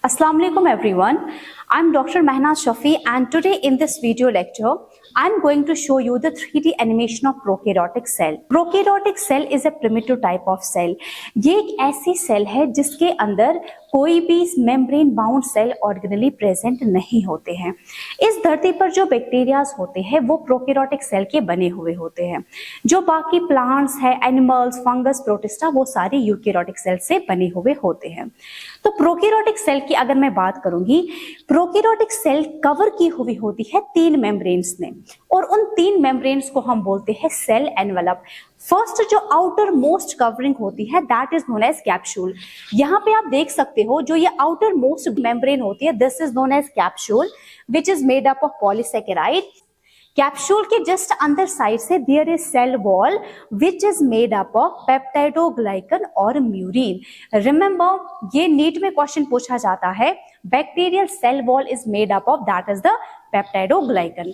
Assalamu alaikum everyone. I'm Dr. Mehnaz Shafi and today in this video lecture I'm going to show you the 3D animation of prokaryotic cell. Prokaryotic cell is a primitive type of cell. ये एक ऐसी cell है जिसके अंदर कोई भी membrane bound cell organelle present नहीं होते हैं। इस धरती पर जो बैक्टीरियाज होते हैं वो प्रोकैरियोटिक सेल के बने हुए होते हैं। जो बाकी प्लांट्स है, एनिमल्स, फंगस, प्रोटिस्टा वो सारे यूकैरियोटिक सेल से बने हुए होते हैं। तो प्रोकैरियोटिक सेल की अगर मैं बात करूंगी, प्रोकैरियोटिक सेल कवर की हुई होती है 3 मेम्ब्रेन्स में और उन 3 मेम्ब्रेन्स को हम बोलते हैं सेल एनवेलप। फर्स्ट जो आउटर मोस्ट कवरिंग होती है that is known as capsule. यहाँ पे आप देख सकते हो जो ये आउटर मोस्ट मेम्ब्रेन होती है this is known as capsule which is made up of polysaccharide. Capsule के जस्ट अंदर साइड से there is cell wall which is made up of peptidoglycan और म्यूरिन। रिमेंबर ये नीट में क्वेश्चन पूछा जाता है, bacterial cell wall is made up of that is the peptidoglycan.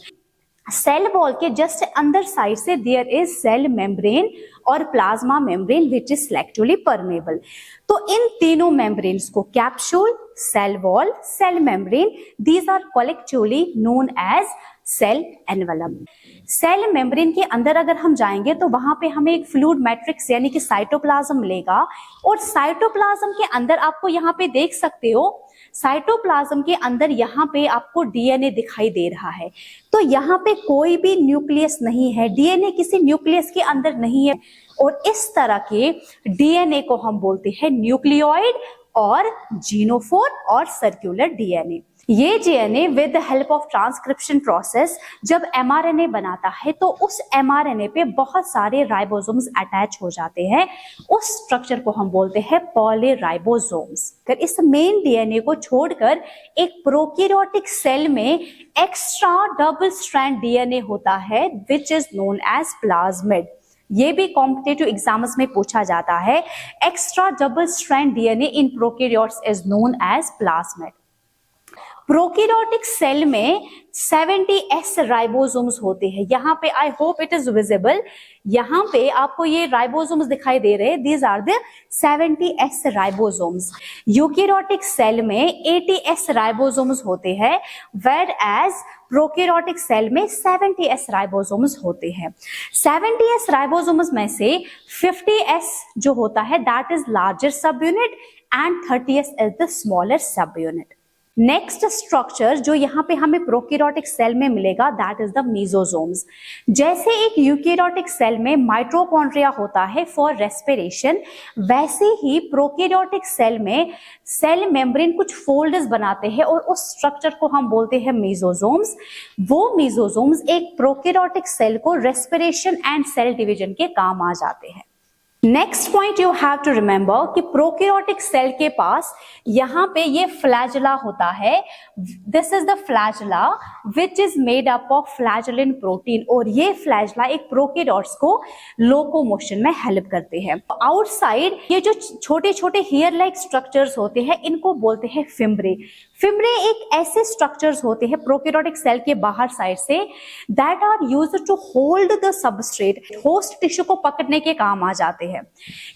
Cell wall के जस्ट अंदर साइड से देयर इज सेल मेम्ब्रेन और plasma membrane which is selectively permeable. तो इन तीनों मेम्ब्रेन्स को capsule, cell wall, cell membrane these are collectively known as cell envelope. Cell membrane के अंदर अगर हम जाएंगे तो वहां पे हमें एक फ्लूइड मैट्रिक्स यानी कि साइटोप्लाज्म मिलेगा और साइटोप्लाज्म के अंदर आपको यहाँ पे देख सकते हो साइटोप्लाज्म के अंदर यहाँ पे आपको डीएनए दिखाई दे रहा है। तो यहाँ पे कोई भी न्यूक्लियस नहीं है, डीएनए किसी न्यूक्लियस के अंदर नहीं है और इस तरह के डीएनए को हम बोलते हैं न्यूक्लियोइड और जीनोफोर और सर्कुलर डीएनए। ये DNA with the help of transcription process जब एमआरएनए बनाता है तो उस एमआरएनए पे बहुत सारे राइबोसोम्स अटैच हो जाते हैं। उस स्ट्रक्चर को हम बोलते हैं पॉलीराइबोसोम्स। इस मेन डीएनए को छोड़कर एक प्रोकैरियोटिक सेल में एक्स्ट्रा डबल स्ट्रैंड डीएनए होता है which is known as plasmid. ये भी कॉम्पिटिटिव एग्जाम्स में पूछा जाता है। Extra double strand DNA in prokaryotes is known as plasmid. Prokaryotic cell में 70S राइबोसोम्स होते हैं। यहाँ पे I hope it is visible, यहाँ पे आपको ये राइबोसोम्स दिखाई दे रहे हैं। These are the 70S ribosomes. Eukaryotic cell में 80S राइबोसोम्स होते हैं वेयर एज प्रोकैरियोटिक सेल में 70S राइबोसोम्स होते हैं। 70S राइबोसोम्स में से 50S जो होता है दैट इज लार्जर सब unit and 30S is the smaller सब यूनिट। नेक्स्ट स्ट्रक्चर जो यहाँ पे हमें प्रोकैरियोटिक सेल में मिलेगा दैट इज द मेसोसोम्स। जैसे एक यूकैरियोटिक सेल में माइटोकॉन्ड्रिया होता है फॉर रेस्पिरेशन, वैसे ही प्रोकैरियोटिक सेल में सेल मेम्ब्रेन कुछ फोल्ड्स बनाते हैं और उस स्ट्रक्चर को हम बोलते हैं मेसोसोम्स। वो मेसोसोम्स एक प्रोकैरियोटिक सेल को रेस्पिरेशन एंड सेल डिवीजन के काम आ जाते हैं। Next point you have to remember कि प्रोकैरियोटिक सेल के पास यहाँ पे ये फ्लैजेला होता है। This is the flagella which is made up of flagellin protein और ये फ्लैजेला एक प्रोकैरियोट्स को लोकोमोशन में हेल्प करते हैं। आउटसाइड ये जो छोटे छोटे हेयर लाइक स्ट्रक्चर्स होते हैं इनको बोलते हैं फिम्ब्रे। फिम्ब्रे एक ऐसे स्ट्रक्चर्स होते हैं प्रोकैरियोटिक सेल के बाहर साइड से that are used to hold the substrate, host tissue को पकड़ने के काम आ जाते हैं।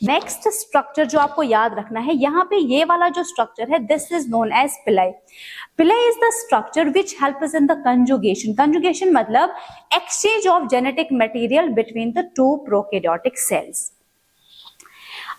नेक्स्ट स्ट्रक्चर जो आपको याद रखना है, यहाँ पे ये वाला जो स्ट्रक्चर है this is known as pili. Pili is the structure which helps in the conjugation. Conjugation मतलब exchange of genetic material between the 2 prokaryotic cells.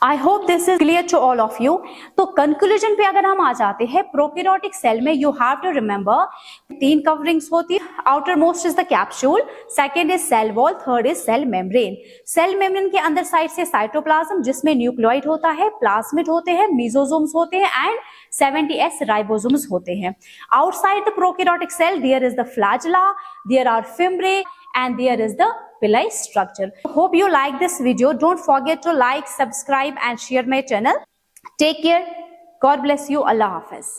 I hope this is clear to all of you. तो conclusion पे अगर हम आ जाते हैं, prokaryotic cell में you have to remember 3 coverings होती है। Outer most is the capsule, second is cell wall, third is cell membrane. Cell membrane के अंदर साइड से साइटोप्लाज्म जिसमें न्यूक्लियोइड होता है, प्लाज्मिड होते हैं, मेसोसोम्स होते हैं एंड 70S राइबोसोम्स होते हैं। Outside the prokaryotic cell there is the flagella, there are fimbriae and there is the pili structure. Hope you like this video. Don't forget to like, subscribe and share my channel. Take care. God bless you. Allah Hafiz.